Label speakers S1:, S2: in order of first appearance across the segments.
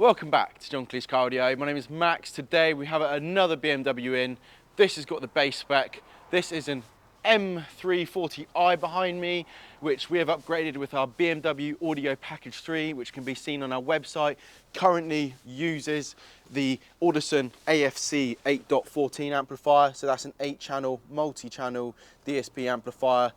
S1: Welcome back to John Cleese Car Audio. My name is Max. Today we have another BMW in. This has got the base spec. This is an M340i behind me, which we have upgraded with our BMW Audio Package 3, which can be seen on our website. Currently uses the Audison AFC 8.14 amplifier, so that's an 8-channel, multi-channel DSP amplifier.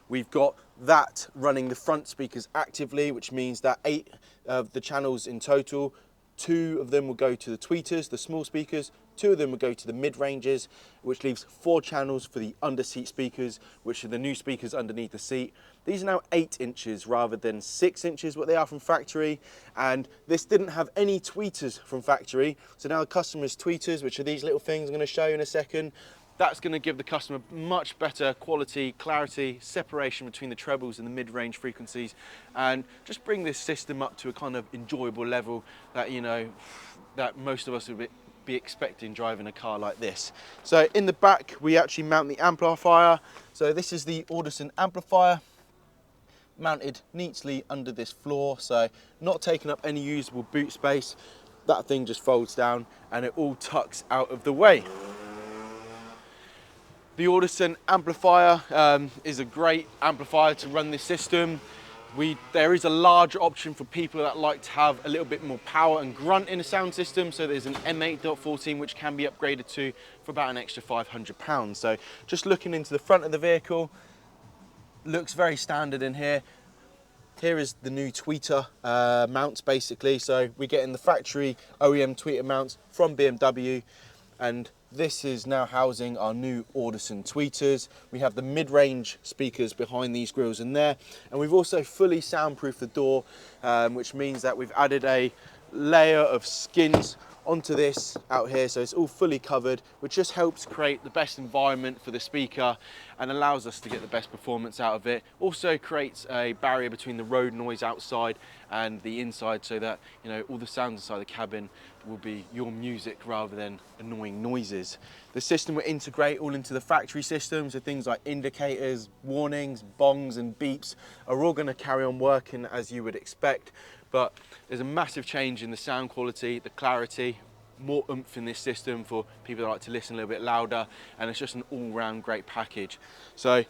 S1: We've got that running the front speakers actively, which means that 8 of the channels in total, 2 of them will go to the tweeters, the small speakers, 2 of them will go to the mid-ranges, which leaves 4 channels for the underseat speakers, which are the new speakers underneath the seat. These are now 8 inches rather than 6 inches, what they are from factory, and this didn't have any tweeters from factory, so now the customer's tweeters, which are these little things I'm going to show you in a second, that's going to give the customer much better quality, clarity, separation between the trebles and the mid-range frequencies, and just bring this system up to a kind of enjoyable level that, you know, that most of us would be expecting driving a car like this. So in the back, we actually mount the amplifier. So this is the Audison amplifier, mounted neatly under this floor, so not taking up any usable boot space. That thing just folds down and it all tucks out of the way. The Audison amplifier is a great amplifier to run this system. There is a larger option for people that like to have a little bit more power and grunt in a sound system. So there's an M8.14 which can be upgraded to for about an extra £500. So just looking into the front of the vehicle, looks very standard in here. Here is the new tweeter mounts basically. So we're getting the factory OEM tweeter mounts from BMW, and this is now housing our new Audison Tweeters. We have the mid-range speakers behind these grills in there, and we've also fully soundproofed the door, which means that we've added a layer of skins onto this out here, so it's all fully covered, which just helps create the best environment for the speaker and allows us to get the best performance out of it. Also creates a barrier between the road noise outside and the inside, so that, you know, all the sounds inside the cabin will be your music rather than annoying noises. The system will integrate all into the factory system, so things like indicators, warnings, bongs and beeps are all going to carry on working as you would expect. But there's a massive change in the sound quality, the clarity, more oomph in this system for people that like to listen a little bit louder, and it's just an all-round great package. So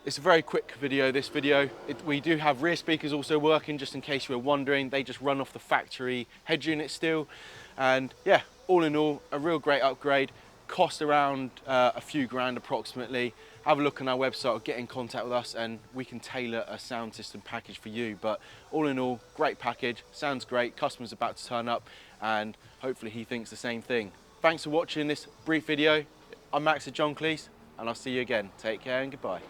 S1: it's a very quick video, this video. We do have rear speakers also working, just in case you were wondering. They just run off the factory head unit still. And yeah, all in all, a real great upgrade. Cost around a few grand approximately. Have a look on our website or get in contact with us and we can tailor a sound system package for you. But all in all, great package, sounds great, customer's about to turn up and hopefully he thinks the same thing. Thanks for watching this brief video. I'm Max at John Cleese and I'll see you again. Take care and goodbye.